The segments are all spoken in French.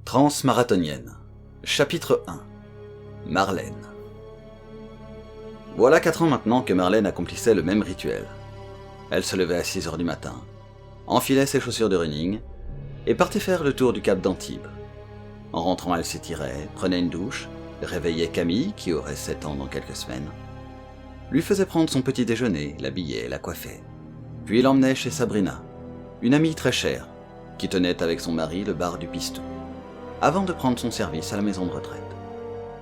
Transmarathonienne. Chapitre 1. Marlène. Voilà 4 ans maintenant que Marlène accomplissait le même rituel. Elle se levait à 6 heures du matin, enfilait ses chaussures de running et partait faire le tour du cap d'Antibes. En rentrant, elle s'étirait, prenait une douche, réveillait Camille, qui aurait 7 ans dans quelques semaines, lui faisait prendre son petit déjeuner, l'habillait, la coiffait. Puis l'emmenait chez Sabrina, une amie très chère, qui tenait avec son mari le bar du Pistou, avant de prendre son service à la maison de retraite.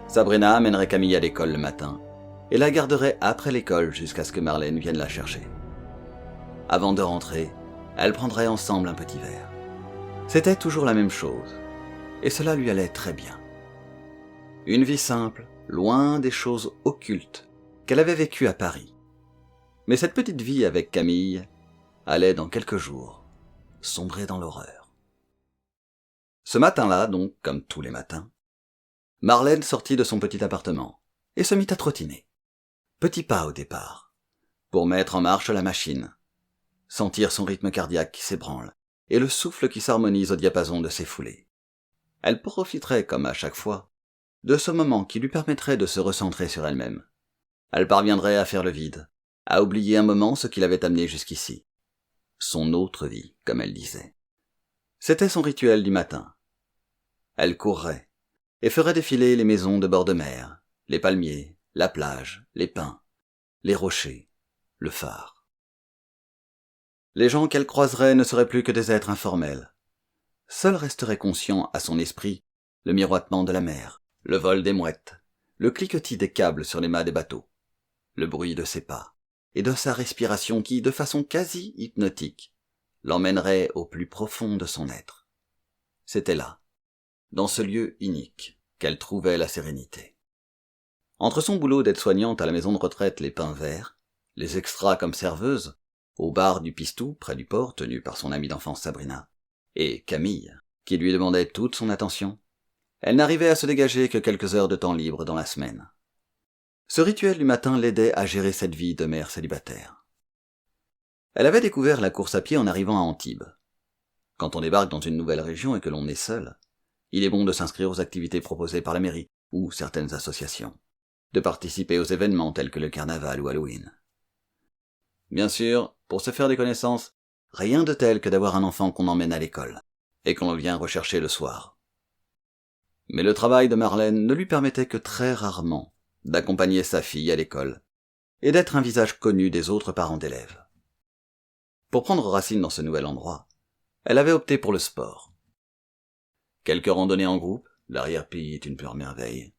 Sabrina amènerait Camille à l'école le matin et la garderait après l'école jusqu'à ce que Marlène vienne la chercher. Avant de rentrer, elles prendraient ensemble un petit verre. C'était toujours la même chose, et cela lui allait très bien. Une vie simple, loin des choses occultes qu'elle avait vécues à Paris. Mais cette petite vie avec Camille allait dans quelques jours sombrer dans l'horreur. Ce matin-là, donc, comme tous les matins, Marlène sortit de son petit appartement et se mit à trottiner. Petit pas au départ, pour mettre en marche la machine, sentir son rythme cardiaque qui s'ébranle et le souffle qui s'harmonise au diapason de ses foulées. Elle profiterait, comme à chaque fois, de ce moment qui lui permettrait de se recentrer sur elle-même. Elle parviendrait à faire le vide, à oublier un moment ce qui l'avait amenée jusqu'ici. Son autre vie, comme elle disait. C'était son rituel du matin. Elle courrait et ferait défiler les maisons de bord de mer, les palmiers, la plage, les pins, les rochers, le phare. Les gens qu'elle croiserait ne seraient plus que des êtres informels. Seul resterait conscient à son esprit le miroitement de la mer, le vol des mouettes, le cliquetis des câbles sur les mâts des bateaux, le bruit de ses pas et de sa respiration qui, de façon quasi hypnotique, l'emmènerait au plus profond de son être. C'était là, dans ce lieu unique, qu'elle trouvait la sérénité. Entre son boulot d'aide-soignante à la maison de retraite Les Pins Verts, les extras comme serveuse, au bar du Pistou, près du port, tenu par son amie d'enfance Sabrina, et Camille, qui lui demandait toute son attention, elle n'arrivait à se dégager que quelques heures de temps libre dans la semaine. Ce rituel du matin l'aidait à gérer cette vie de mère célibataire. Elle avait découvert la course à pied en arrivant à Antibes. Quand on débarque dans une nouvelle région et que l'on est seul, il est bon de s'inscrire aux activités proposées par la mairie ou certaines associations, de participer aux événements tels que le carnaval ou Halloween. Bien sûr, pour se faire des connaissances, rien de tel que d'avoir un enfant qu'on emmène à l'école et qu'on vient rechercher le soir. Mais le travail de Marlène ne lui permettait que très rarement d'accompagner sa fille à l'école et d'être un visage connu des autres parents d'élèves. Pour prendre racine dans ce nouvel endroit, elle avait opté pour le sport. Quelques randonnées en groupe, l'arrière-pays est une pure merveille.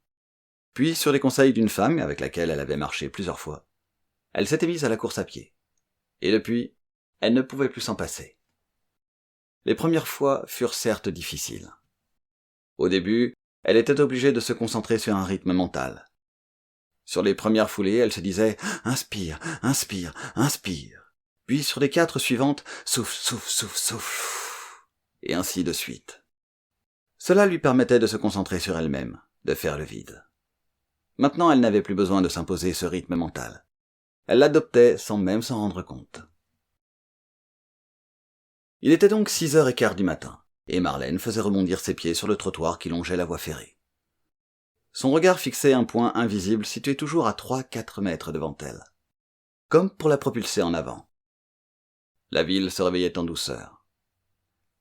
Puis, sur les conseils d'une femme avec laquelle elle avait marché plusieurs fois, elle s'était mise à la course à pied. Et depuis, elle ne pouvait plus s'en passer. Les premières fois furent certes difficiles. Au début, elle était obligée de se concentrer sur un rythme mental. Sur les premières foulées, elle se disait « Inspire, inspire, inspire ». Puis sur les 4 suivantes, « Souffle, souffle, souffle, souffle ». Et ainsi de suite. Cela lui permettait de se concentrer sur elle-même, de faire le vide. Maintenant, elle n'avait plus besoin de s'imposer ce rythme mental. Elle l'adoptait sans même s'en rendre compte. Il était donc 6h15 du matin, et Marlène faisait rebondir ses pieds sur le trottoir qui longeait la voie ferrée. Son regard fixait un point invisible situé toujours à 3-4 mètres devant elle, comme pour la propulser en avant. La ville se réveillait en douceur.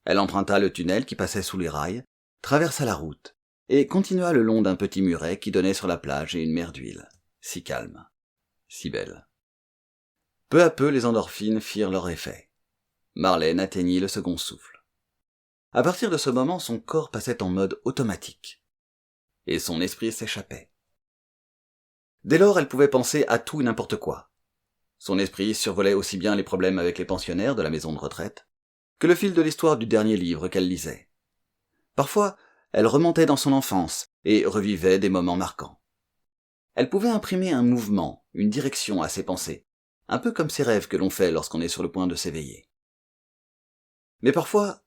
Elle emprunta le tunnel qui passait sous les rails, traversa la route, et continua le long d'un petit muret qui donnait sur la plage et une mer d'huile, si calme, si belle. Peu à peu, les endorphines firent leur effet. Marlène atteignit le second souffle. À partir de ce moment, son corps passait en mode automatique, et son esprit s'échappait. Dès lors, elle pouvait penser à tout et n'importe quoi. Son esprit survolait aussi bien les problèmes avec les pensionnaires de la maison de retraite, que le fil de l'histoire du dernier livre qu'elle lisait. Parfois, elle remontait dans son enfance et revivait des moments marquants. Elle pouvait imprimer un mouvement, une direction à ses pensées, un peu comme ces rêves que l'on fait lorsqu'on est sur le point de s'éveiller. Mais parfois,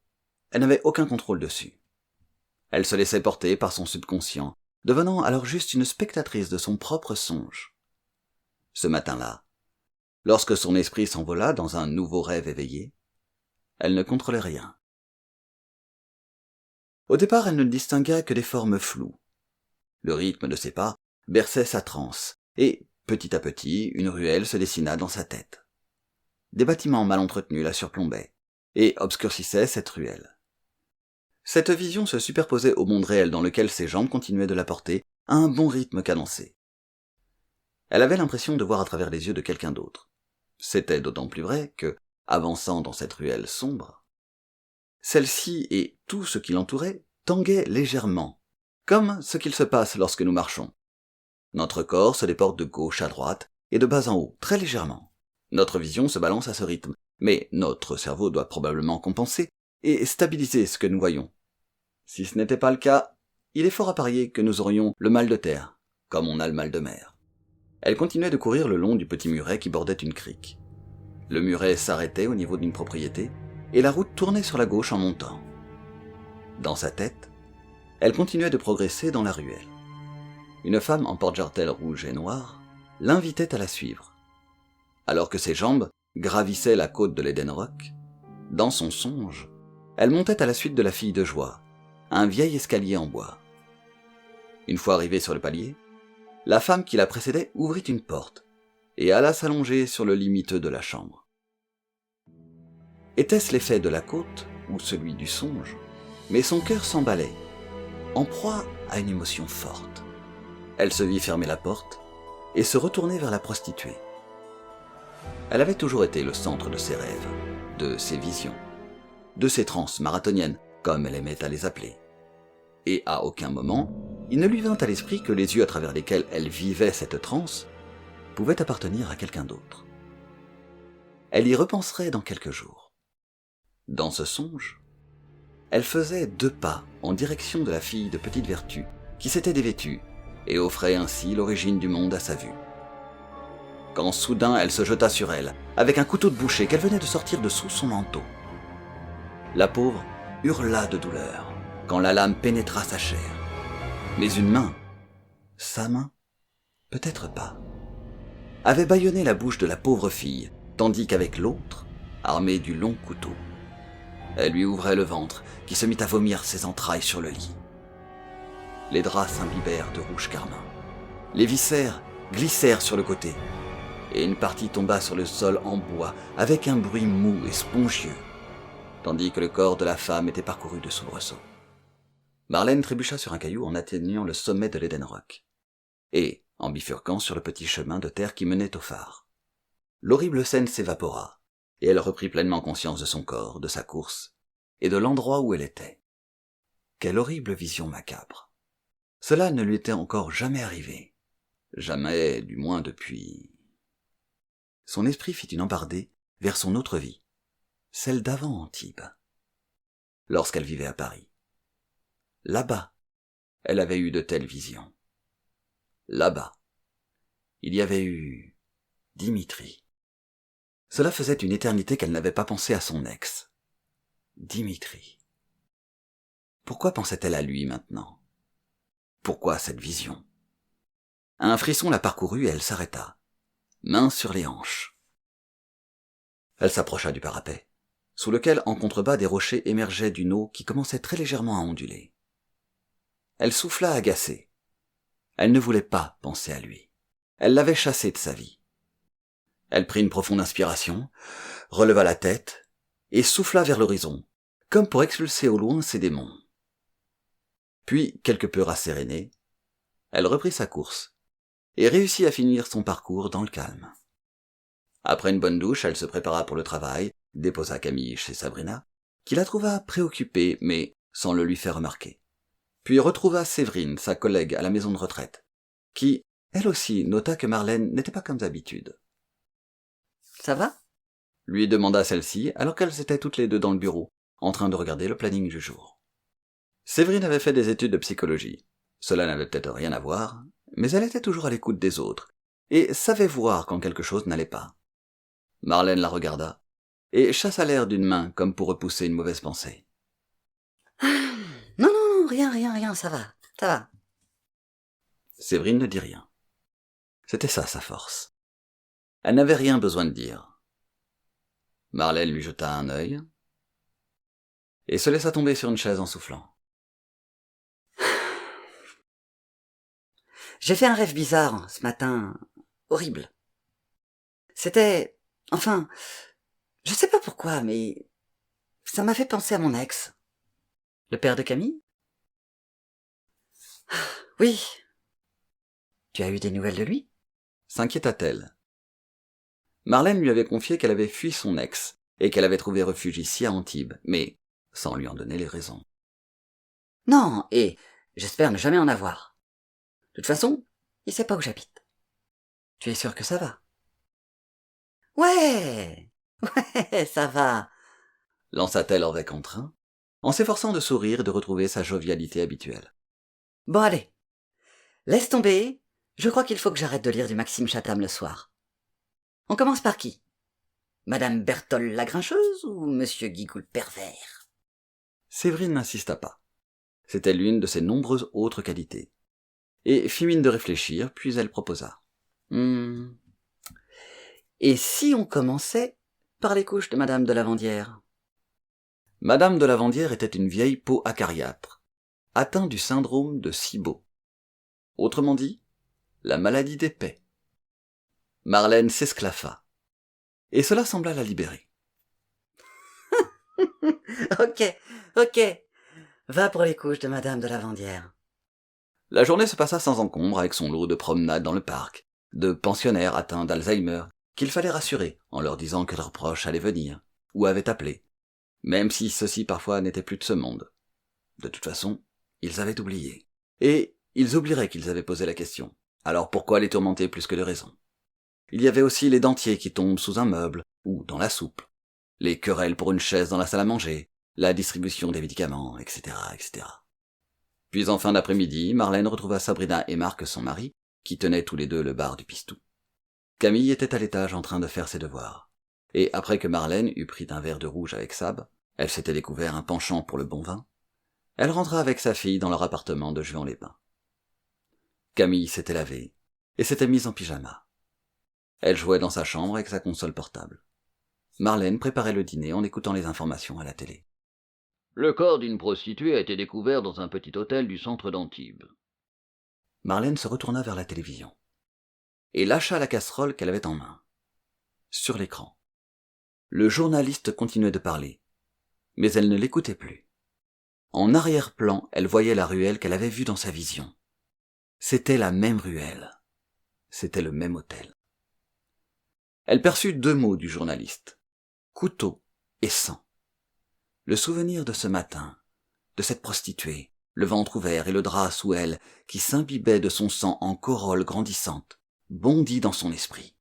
elle n'avait aucun contrôle dessus. Elle se laissait porter par son subconscient, devenant alors juste une spectatrice de son propre songe. Ce matin-là, lorsque son esprit s'envola dans un nouveau rêve éveillé, elle ne contrôlait rien. Au départ, elle ne distingua que des formes floues. Le rythme de ses pas berçait sa transe, et, petit à petit, une ruelle se dessina dans sa tête. Des bâtiments mal entretenus la surplombaient, et obscurcissaient cette ruelle. Cette vision se superposait au monde réel dans lequel ses jambes continuaient de la porter à un bon rythme cadencé. Elle avait l'impression de voir à travers les yeux de quelqu'un d'autre. C'était d'autant plus vrai que, avançant dans cette ruelle sombre, celle-ci et tout ce qui l'entourait tanguaient légèrement, comme ce qu'il se passe lorsque nous marchons. Notre corps se déporte de gauche à droite et de bas en haut, très légèrement. Notre vision se balance à ce rythme, mais notre cerveau doit probablement compenser et stabiliser ce que nous voyons. Si ce n'était pas le cas, il est fort à parier que nous aurions le mal de terre, comme on a le mal de mer. Elle continuait de courir le long du petit muret qui bordait une crique. Le muret s'arrêtait au niveau d'une propriété, et la route tournait sur la gauche en montant. Dans sa tête, elle continuait de progresser dans la ruelle. Une femme en porte-jartelle rouge et noire l'invitait à la suivre. Alors que ses jambes gravissaient la côte de l'Eden Rock, dans son songe, elle montait à la suite de la fille de joie, un vieil escalier en bois. Une fois arrivée sur le palier, la femme qui la précédait ouvrit une porte et alla s'allonger sur le lit miteux de la chambre. Était-ce l'effet de la côte ou celui du songe? Mais son cœur s'emballait, en proie à une émotion forte. Elle se vit fermer la porte et se retourner vers la prostituée. Elle avait toujours été le centre de ses rêves, de ses visions, de ses transes marathoniennes, comme elle aimait à les appeler. Et à aucun moment, il ne lui vint à l'esprit que les yeux à travers lesquels elle vivait cette transe pouvaient appartenir à quelqu'un d'autre. Elle y repenserait dans quelques jours. Dans ce songe, elle faisait 2 pas en direction de la fille de petite vertu qui s'était dévêtue et offrait ainsi l'origine du monde à sa vue. Quand soudain elle se jeta sur elle, avec un couteau de boucher qu'elle venait de sortir de sous son manteau. La pauvre hurla de douleur quand la lame pénétra sa chair. Mais une main, sa main, peut-être pas, avait bâillonné la bouche de la pauvre fille, tandis qu'avec l'autre, armée du long couteau, elle lui ouvrait le ventre qui se mit à vomir ses entrailles sur le lit. Les draps s'imbibèrent de rouge carmin. Les viscères glissèrent sur le côté, et une partie tomba sur le sol en bois avec un bruit mou et spongieux, tandis que le corps de la femme était parcouru de soubresauts. Marlène trébucha sur un caillou en atteignant le sommet de l'Eden Rock, et en bifurquant sur le petit chemin de terre qui menait au phare. L'horrible scène s'évapora, et elle reprit pleinement conscience de son corps, de sa course, et de l'endroit où elle était. Quelle horrible vision macabre! Cela ne lui était encore jamais arrivé. Jamais, du moins depuis... Son esprit fit une embardée vers son autre vie, celle d'avant Antibes, lorsqu'elle vivait à Paris. Là-bas, elle avait eu de telles visions. Là-bas, il y avait eu Dimitri. Cela faisait une éternité qu'elle n'avait pas pensé à son ex. Dimitri. Pourquoi pensait-elle à lui maintenant? Pourquoi cette vision? Un frisson la parcourut et elle s'arrêta, mains sur les hanches. Elle s'approcha du parapet, sous lequel en contrebas des rochers émergeaient d'une eau qui commençait très légèrement à onduler. Elle souffla agacée. Elle ne voulait pas penser à lui. Elle l'avait chassé de sa vie. Elle prit une profonde inspiration, releva la tête et souffla vers l'horizon, comme pour expulser au loin ses démons. Puis, quelque peu rassérénée, elle reprit sa course et réussit à finir son parcours dans le calme. Après une bonne douche, elle se prépara pour le travail, déposa Camille chez Sabrina, qui la trouva préoccupée mais sans le lui faire remarquer. Puis retrouva Séverine, sa collègue à la maison de retraite, qui, elle aussi, nota que Marlène n'était pas comme d'habitude. « Ça va ?» lui demanda celle-ci, alors qu'elles étaient toutes les deux dans le bureau, en train de regarder le planning du jour. Séverine avait fait des études de psychologie. Cela n'avait peut-être rien à voir, mais elle était toujours à l'écoute des autres, et savait voir quand quelque chose n'allait pas. Marlène la regarda, et chassa l'air d'une main comme pour repousser une mauvaise pensée. « Non, non, rien, ça va. » Séverine ne dit rien. C'était ça sa force. Elle n'avait rien besoin de dire. Marlène lui jeta un œil, et se laissa tomber sur une chaise en soufflant. J'ai fait un rêve bizarre ce matin, horrible. C'était... Enfin, je sais pas pourquoi, mais ça m'a fait penser à mon ex. Le père de Camille? Oui. Tu as eu des nouvelles de lui? S'inquiéta-t-elle. Marlène lui avait confié qu'elle avait fui son ex et qu'elle avait trouvé refuge ici à Antibes, mais sans lui en donner les raisons. Non, et j'espère ne jamais en avoir. De toute façon, il sait pas où j'habite. Tu es sûr que ça va? Ouais, ouais, ça va. Lança-t-elle avec entrain, en s'efforçant de sourire et de retrouver sa jovialité habituelle. Bon allez, laisse tomber. Je crois qu'il faut que j'arrête de lire du Maxime Chatham le soir. On commence par qui? Madame Berthold la grincheuse ou Monsieur Guigou le pervers? Séverine n'insista pas. C'était l'une de ses nombreuses autres qualités. Et fit mine de réfléchir, puis elle proposa. Et si on commençait par les couches de Madame de Lavandière? Madame de Lavandière était une vieille peau acariâtre, atteinte du syndrome de SIBO. Autrement dit, la maladie des paix. Marlène s'esclaffa. Et cela sembla la libérer. Ok. Va pour les couches de Madame de Lavandière. La journée se passa sans encombre avec son lot de promenades dans le parc, de pensionnaires atteints d'Alzheimer, qu'il fallait rassurer en leur disant que leurs proches allaient venir, ou avaient appelé, même si ceux-ci parfois n'étaient plus de ce monde. De toute façon, ils avaient oublié. Et ils oublieraient qu'ils avaient posé la question. Alors pourquoi les tourmenter plus que de raison? Il y avait aussi les dentiers qui tombent sous un meuble, ou dans la soupe, les querelles pour une chaise dans la salle à manger, la distribution des médicaments, etc., etc. Puis en fin d'après-midi, Marlène retrouva Sabrina et Marc, son mari, qui tenaient tous les deux le bar du Pistou. Camille était à l'étage en train de faire ses devoirs. Et après que Marlène eut pris un verre de rouge avec Sab, elle s'était découvert un penchant pour le bon vin, elle rentra avec sa fille dans leur appartement de Juan-les-Pins. Camille s'était lavée et s'était mise en pyjama. Elle jouait dans sa chambre avec sa console portable. Marlène préparait le dîner en écoutant les informations à la télé. Le corps d'une prostituée a été découvert dans un petit hôtel du centre d'Antibes. Marlène se retourna vers la télévision et lâcha la casserole qu'elle avait en main. Sur l'écran, le journaliste continuait de parler, mais elle ne l'écoutait plus. En arrière-plan, elle voyait la ruelle qu'elle avait vue dans sa vision. C'était la même ruelle. C'était le même hôtel. Elle perçut 2 mots du journaliste. Couteau et sang. Le souvenir de ce matin, de cette prostituée, le ventre ouvert et le drap sous elle, qui s'imbibait de son sang en corolle grandissante, bondit dans son esprit.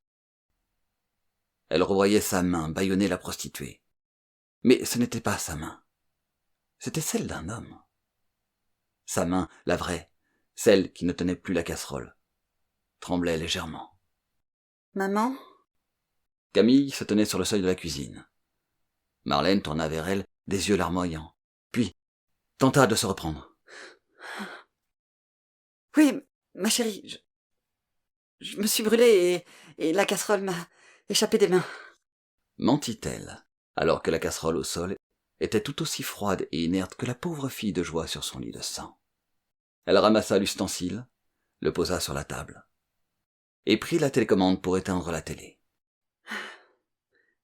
Elle revoyait sa main bâillonner la prostituée. Mais ce n'était pas sa main. C'était celle d'un homme. Sa main, la vraie, celle qui ne tenait plus la casserole, tremblait légèrement. Maman? Camille se tenait sur le seuil de la cuisine. Marlène tourna vers elle, des yeux larmoyants, puis tenta de se reprendre. Oui, ma chérie, je me suis brûlée et la casserole m'a échappé des mains. Mentit-elle, alors que la casserole au sol était tout aussi froide et inerte que la pauvre fille de joie sur son lit de sang. Elle ramassa l'ustensile, le posa sur la table, et prit la télécommande pour éteindre la télé.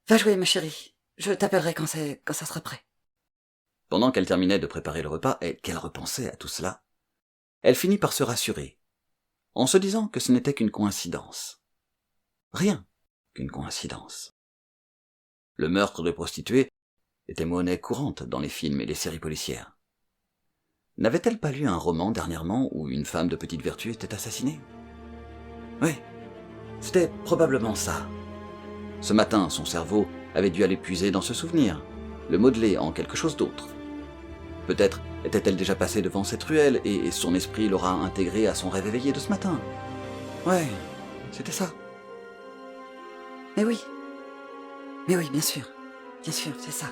Va jouer, ma chérie. Je t'appellerai quand ça sera prêt. Pendant qu'elle terminait de préparer le repas et qu'elle repensait à tout cela, elle finit par se rassurer, en se disant que ce n'était qu'une coïncidence. Rien qu'une coïncidence. Le meurtre de prostituées était monnaie courante dans les films et les séries policières. N'avait-elle pas lu un roman dernièrement où une femme de petite vertu était assassinée? Oui, c'était probablement ça. Ce matin, son cerveau avait dû aller puiser dans ce souvenir, le modeler en quelque chose d'autre. Peut-être était-elle déjà passée devant cette ruelle et son esprit l'aura intégrée à son rêve éveillé de ce matin. Ouais, c'était ça. Mais oui, bien sûr, c'est ça.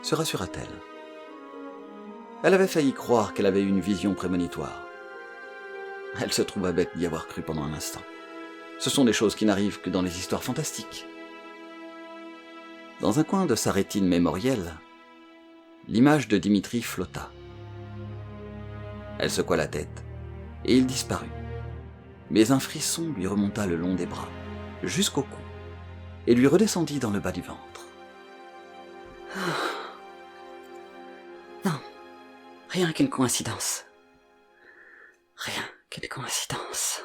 Se rassura-t-elle. Elle avait failli croire qu'elle avait eu une vision prémonitoire. Elle se trouva bête d'y avoir cru pendant un instant. Ce sont des choses qui n'arrivent que dans les histoires fantastiques. Dans un coin de sa rétine mémorielle, l'image de Dimitri flotta. Elle secoua la tête et il disparut. Mais un frisson lui remonta le long des bras, jusqu'au cou, et lui redescendit dans le bas du ventre. Non, rien qu'une coïncidence. Rien qu'une coïncidence.